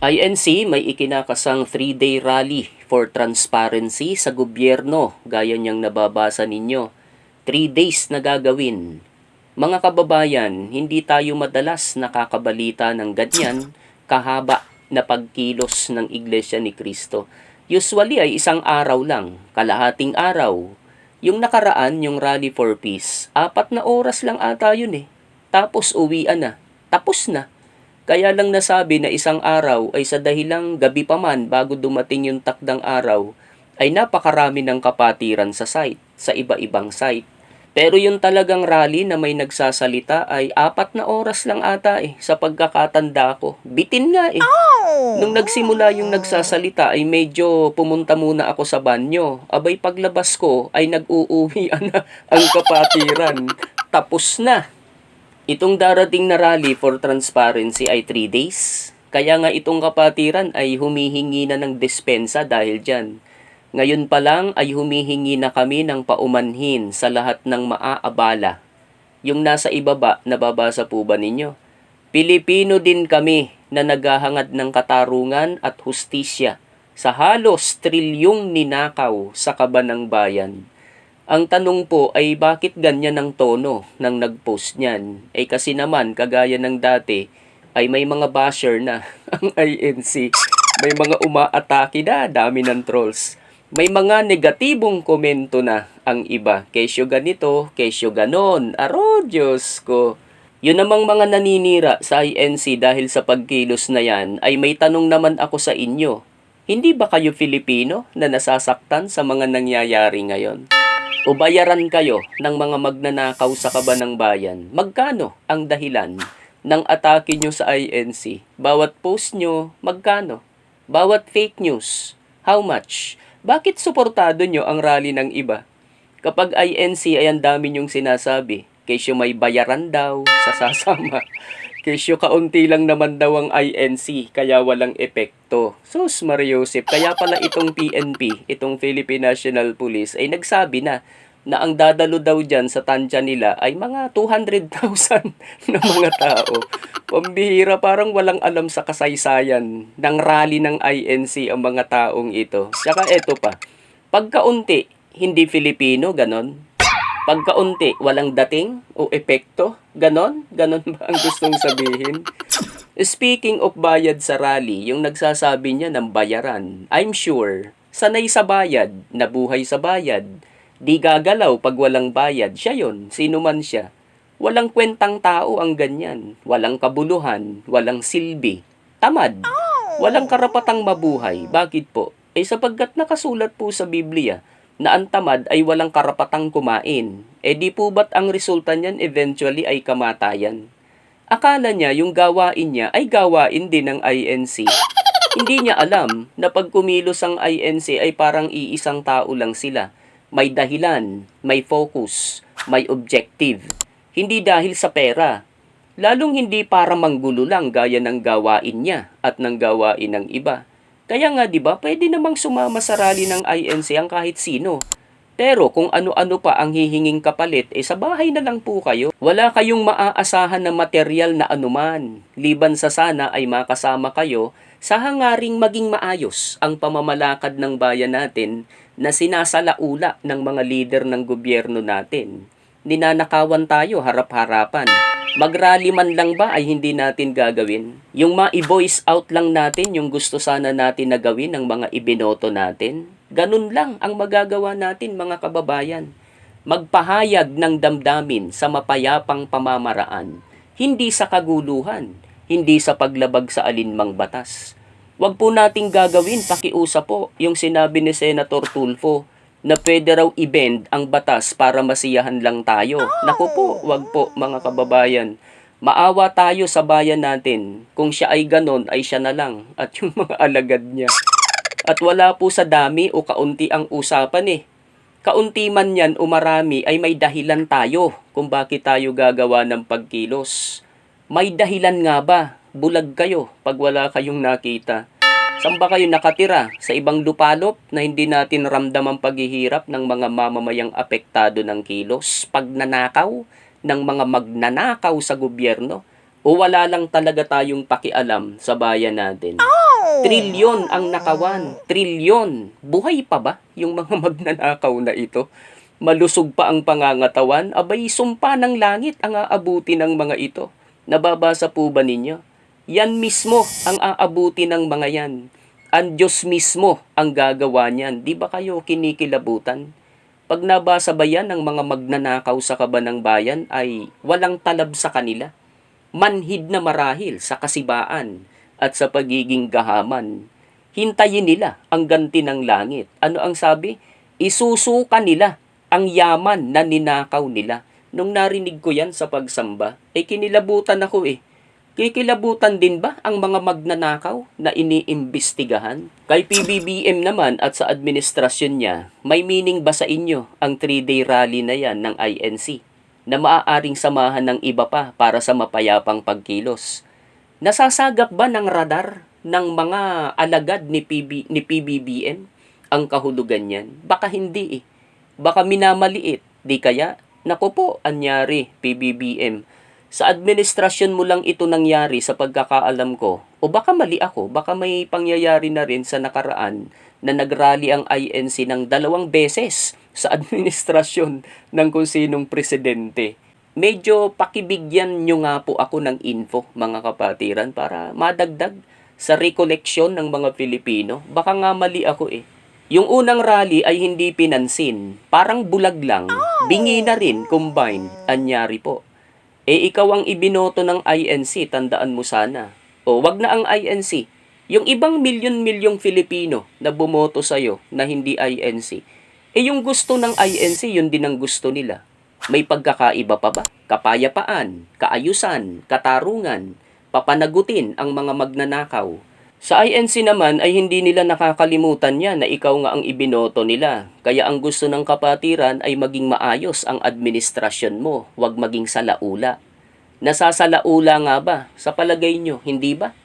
INC may ikinakasang 3-day rally for transparency sa gobyerno, gaya niyang nababasa ninyo. 3 days na gagawin. Mga kababayan, hindi tayo madalas nakakabalita ng ganyan kahaba na pagkilos ng Iglesia ni Cristo. Usually ay isang araw lang, kalahating araw. Yung nakaraan, yung Rally for Peace, 4 na oras lang ata yun eh. Tapos uwian na. Tapos na. Kaya lang nasabi na isang araw ay sa dahilang gabi pa man bago dumating yung takdang araw, ay napakarami ng kapatiran sa site, sa iba-ibang site. Pero yung talagang rally na may nagsasalita ay 4 na oras lang ata eh, sa pagkakatanda ko. Bitin nga eh. Nung nagsimula yung nagsasalita ay medyo pumunta muna ako sa banyo. Abay paglabas ko ay nag-uuwian na ang kapatiran. Tapos na. Itong darating na rally for transparency ay 3 days. Kaya nga itong kapatiran ay humihingi na ng dispensa dahil dyan. Ngayon pa lang ay humihingi na kami ng paumanhin sa lahat ng maaabala. Yung nasa ibaba, nababasa po ba ninyo? Pilipino din kami na naghahangad ng katarungan at hustisya sa halos trilyong ninakaw sa kaba ng bayan. Ang tanong po ay bakit ganyan ang tono ng nag-post niyan? Kasi naman, kagaya ng dati, ay may mga basher na ang INC. May mga umaatake na, dami ng trolls. May mga negatibong komento na ang iba. Kesyo ganito, kesyo ganon. Aro, Diyos ko. Yun namang mga naninira sa INC dahil sa pagkilos na yan, ay may tanong naman ako sa inyo. Hindi ba kayo Filipino na nasasaktan sa mga nangyayari ngayon? O bayaran kayo ng mga magnanakaw sa kaba ng bayan? Magkano ang dahilan ng atake nyo sa INC? Bawat post nyo, magkano? Bawat fake news, how much? Bakit suportado nyo ang rally ng iba? Kapag INC ay ang dami nyong sinasabi, kesyo may bayaran daw sa sasama. Kesyo kaunti lang naman daw ang INC, kaya walang epekto. Sus Mariosep, kaya pala itong PNP, itong Philippine National Police, ay nagsabi na ang dadalo daw dyan sa tansya nila ay mga 200,000 na mga tao. Pambihira, parang walang alam sa kasaysayan ng rally ng INC ang mga taong ito. Saka eto pa, pagkaunti, hindi Filipino, ganon. Pagkaunti, walang dating o epekto, ganon? Ganon ba ang gustong sabihin? Speaking of bayad sa rally, yung nagsasabi niya ng bayaran, I'm sure, sanay sa bayad, nabuhay sa bayad, di gagalaw pag walang bayad, siya yon, sino man siya. Walang kwentang tao ang ganyan, walang kabuluhan, walang silbi, tamad, walang karapatang mabuhay. Bakit po? Sapagkat nakasulat po sa Biblia na ang tamad ay walang karapatang kumain. Di po ba't ang resulta niyan eventually ay kamatayan? Akala niya yung gawain niya ay gawain din ng INC. Hindi niya alam na pag kumilos ang INC ay parang iisang tao lang sila. May dahilan, may focus, may objective. Hindi dahil sa pera. Lalong hindi para manggulo lang gaya ng gawain niya at ng gawain ng iba. Kaya nga 'di ba, pwede namang sumama sa rally ng INC ang kahit sino. Pero kung ano-ano pa ang hihinging kapalit, sa bahay na lang po kayo. Wala kayong maaasahan na material na anuman. Liban sa sana ay makasama kayo sa hangaring maging maayos ang pamamalakad ng bayan natin na sinasalaula ng mga lider ng gobyerno natin. Ninanakawan tayo harap-harapan. Mag-rally man lang ba ay hindi natin gagawin? Yung ma-i-voice out lang natin yung gusto sana natin na gawin ng mga ibinoto natin? Ganun lang ang magagawa natin mga kababayan. Magpahayag ng damdamin sa mapayapang pamamaraan. Hindi sa kaguluhan, hindi sa paglabag sa alinmang batas. Huwag po nating gagawin, pakiusap po, yung sinabi ni Senator Tulfo na pwede raw i-bend ang batas para masiyahan lang tayo. Naku po, wag po mga kababayan. Maawa tayo sa bayan natin. Kung siya ay ganon, ay siya na lang at yung mga alagad niya. At wala po sa dami o kaunti ang usapan eh. Kaunti man yan o marami ay may dahilan tayo kung bakit tayo gagawa ng pagkilos. May dahilan nga ba? Bulag kayo pag wala kayong nakita. Saan ba kayo nakatira? Sa ibang lupalop na hindi natin ramdam ang paghihirap ng mga mamamayang apektado ng kilos, pagnanakaw ng mga magnanakaw sa gobyerno? O wala lang talaga tayong pakialam sa bayan natin? Trilyon ang nakawan. Trilyon. Buhay pa ba yung mga magnanakaw na ito? Malusog pa ang pangangatawan, abay sumpa ng langit ang aabuti ng mga ito. Nababasa po ba ninyo? Yan mismo ang aabuti ng mga yan. Ang Diyos mismo ang gagawa niyan. Di ba kayo kinikilabutan? Pag nabasa ba yan ng mga magnanakaw sa kabanang bayan ay walang talab sa kanila. Manhid na marahil sa kasibaan at sa pagiging gahaman. Hintayin nila ang ganti ng langit. Ano ang sabi? Isusuka nila ang yaman na ninakaw nila. Nung narinig ko yan sa pagsamba, ay kinilabutan ako eh. Kikilabutan din ba ang mga magnanakaw na iniimbestigahan? Kay PBBM naman at sa administrasyon niya, may meaning ba sa inyo ang 3-day rally na yan ng INC na maaaring samahan ng iba pa para sa mapayapang pagkilos? Nasasagap ba ng radar ng mga alagad ni PBBM ang kahulugan niyan? Baka hindi eh. Baka minamaliit. Di kaya? Naku po, anyari PBBM. Sa administrasyon mo lang ito nangyari sa pagkakaalam ko. O baka mali ako, baka may pangyayari na rin sa nakaraan na nagrally ang INC ng 2 beses sa administrasyon ng kung sinong presidente. Medyo pakibigyan nyo nga po ako ng info, mga kapatiran, para madagdag sa rekoleksyon ng mga Pilipino. Baka nga mali ako eh. Yung unang rally ay hindi pinansin. Parang bulag lang. Bingi na rin, combined. Anyari po. Ikaw ang ibinoto ng INC, tandaan mo sana. O, wag na ang INC. Yung ibang milyon-milyong Filipino na bumoto sa'yo na hindi INC. Yung gusto ng INC, yun din ang gusto nila. May pagkakaiba pa ba? Kapayapaan, kaayusan, katarungan, papanagutin ang mga magnanakaw. Sa INC naman ay hindi nila nakakalimutan yan na ikaw nga ang ibinoto nila. Kaya ang gusto ng kapatiran ay maging maayos ang administrasyon mo, huwag maging salaula. Nasasalaula nga ba? Sa palagay nyo, hindi ba?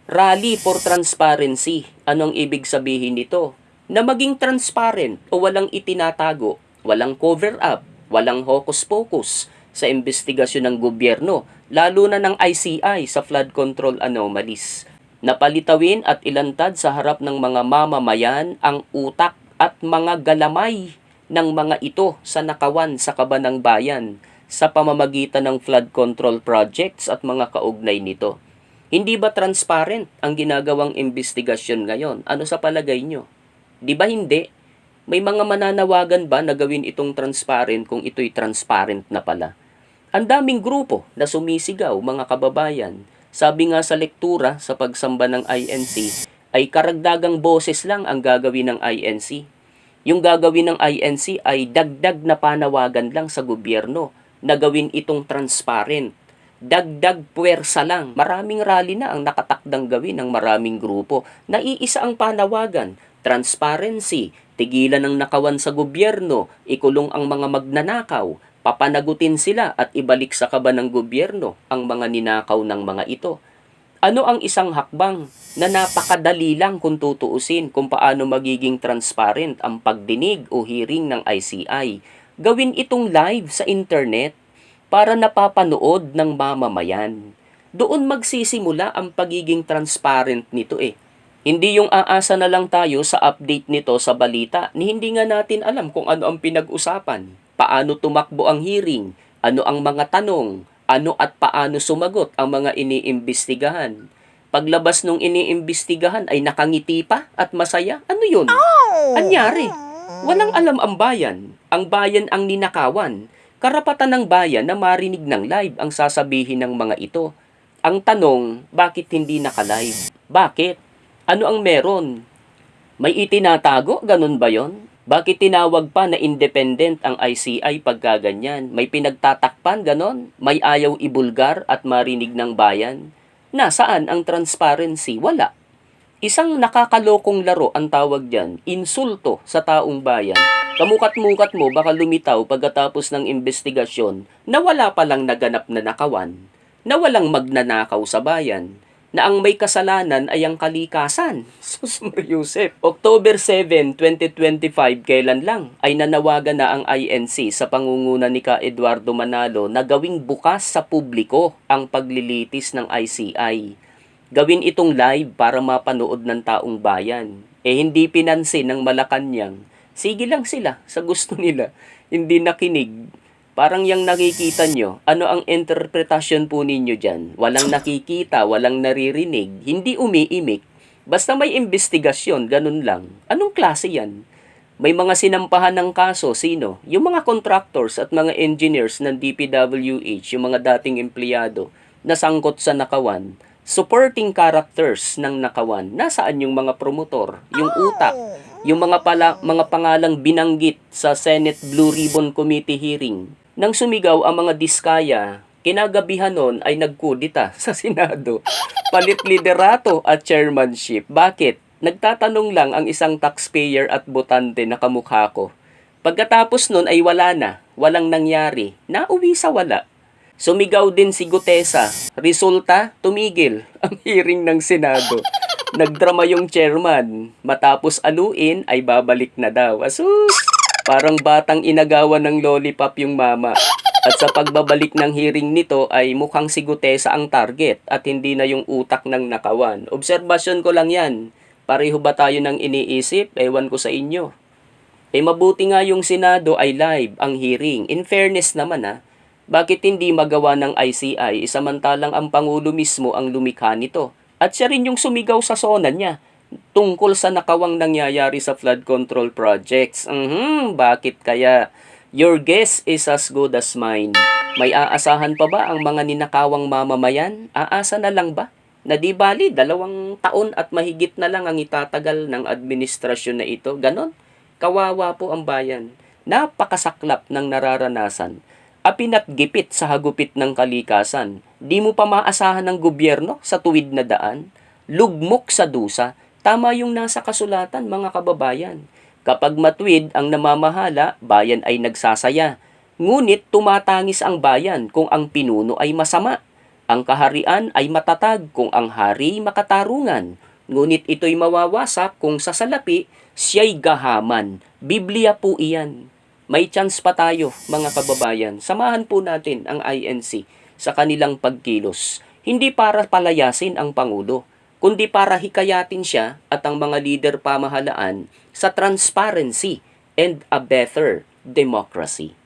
Rally for transparency. Anong ibig sabihin nito? Na maging transparent o walang itinatago, walang cover-up, walang hocus-pocus sa investigasyon ng gobyerno, lalo na ng ICI sa flood control anomalies. Napalitawin at ilantad sa harap ng mga mamamayan ang utak at mga galamay ng mga ito sa nakawan sa kabanang bayan sa pamamagitan ng flood control projects at mga kaugnay nito. Hindi ba transparent ang ginagawang investigasyon ngayon? Ano sa palagay nyo? Di ba hindi? May mga mananawagan ba na gawin itong transparent kung ito'y transparent na pala? Ang daming grupo na sumisigaw, mga kababayan. Sabi nga sa lektura sa pagsamba ng INC, ay karagdagang boses lang ang gagawin ng INC. Yung gagawin ng INC ay dagdag na panawagan lang sa gobyerno na gawin itong transparent. Dagdag puwersa lang. Maraming rally na ang nakatakdang gawin ng maraming grupo. Naiisa ang panawagan, transparency, tigilan ng nakawan sa gobyerno, ikulong ang mga magnanakaw, papanagutin sila at ibalik sa kaban ng gobyerno ang mga ninakaw ng mga ito. Ano ang isang hakbang na napakadali lang kung tutuusin kung paano magiging transparent ang pagdinig o hearing ng ICI? Gawin itong live sa internet para napapanood ng mamamayan. Doon magsisimula ang pagiging transparent nito eh. Hindi yung aasa na lang tayo sa update nito sa balita ni hindi nga natin alam kung ano ang pinag-usapan. Paano tumakbo ang hearing? Ano ang mga tanong? Ano at paano sumagot ang mga iniimbestigahan? Paglabas nung iniimbestigahan ay nakangiti pa at masaya? Ano yun? Anyari? Walang alam ang bayan. Ang bayan ang ninakawan. Karapatan ng bayan na marinig ng live ang sasabihin ng mga ito. Ang tanong, bakit hindi naka-live? Bakit? Ano ang meron? May itinatago? Ganun ba yon? Bakit tinawag pa na independent ang ICI pagka ganyan? May pinagtatakpan, ganon? May ayaw ibulgar at marinig ng bayan? Nasaan ang transparency? Wala. Isang nakakalokong laro ang tawag dyan, insulto sa taong bayan. Kamukat-mukat mo baka lumitaw pagkatapos ng investigasyon na wala palang naganap na nakawan, na walang magnanakaw sa bayan, na ang may kasalanan ay ang kalikasan. Sus Mariusep. October 7, 2025, kailan lang ay nanawagan na ang INC sa pangunguna ni Ka Eduardo Manalo na gawing bukas sa publiko ang paglilitis ng ICI. Gawin itong live para mapanood ng taong bayan. Hindi pinansin ng Malacanang. Sige lang sila sa gusto nila. Hindi nakinig. Parang yung nakikita nyo, ano ang interpretasyon po ninyo dyan? Walang nakikita, walang naririnig, hindi umiimik. Basta may investigasyon, ganun lang. Anong klase yan? May mga sinampahan ng kaso, sino? Yung mga contractors at mga engineers ng DPWH, yung mga dating empleyado, na sangkot sa nakawan. Supporting characters ng nakawan. Nasaan yung mga promotor, yung utak, yung mga pangalang binanggit sa Senate Blue Ribbon Committee hearing? Nang sumigaw ang mga diskaya, kinagabihan nun ay nagkudita sa Senado. Palit liderato at chairmanship. Bakit? Nagtatanong lang ang isang taxpayer at botante na kamukha ko. Pagkatapos nun ay wala na, walang nangyari, nauwi sa wala. Sumigaw din si Gutesa. Resulta, tumigil ang hearing ng Senado. Nagdrama yung chairman. Matapos aluin ay babalik na daw. Asus! Parang batang inagawan ng lollipop yung mama. At sa pagbabalik ng hearing nito ay mukhang si Gutesa ang target at hindi na yung utak ng nakawan. Obserbasyon ko lang yan. Pareho ba tayo ng iniisip? Ewan ko sa inyo. Mabuti nga yung Senado ay live ang hearing. In fairness naman bakit hindi magawa ng ICI samantalang ang Pangulo mismo ang lumikha nito? At siya rin yung sumigaw sa sona niya tungkol sa nakawang nangyayari sa flood control projects. Bakit kaya? Your guess is as good as mine. May aasahan pa ba ang mga ninakawang mamamayan? Aasa na lang ba? Na di bali, 2 taon at mahigit na lang ang itatagal ng administrasyon na ito. Ganon? Kawawa po ang bayan. Napakasaklap ng nararanasan. Apin at gipit sa hagupit ng kalikasan. Di mo pa maasahan ng gobyerno sa tuwid na daan. Lugmok sa dusa. Tama yung nasa kasulatan, mga kababayan. Kapag matuwid ang namamahala, bayan ay nagsasaya. Ngunit tumatangis ang bayan kung ang pinuno ay masama. Ang kaharian ay matatag kung ang hari makatarungan. Ngunit ito'y mawawasak kung sa salapi siya'y gahaman. Biblia po iyan. May chance pa tayo, mga kababayan. Samahan po natin ang INC sa kanilang pagkilos. Hindi para palayasin ang Pangulo, kundi para hikayatin siya at ang mga leader pamahalaan sa transparency and a better democracy.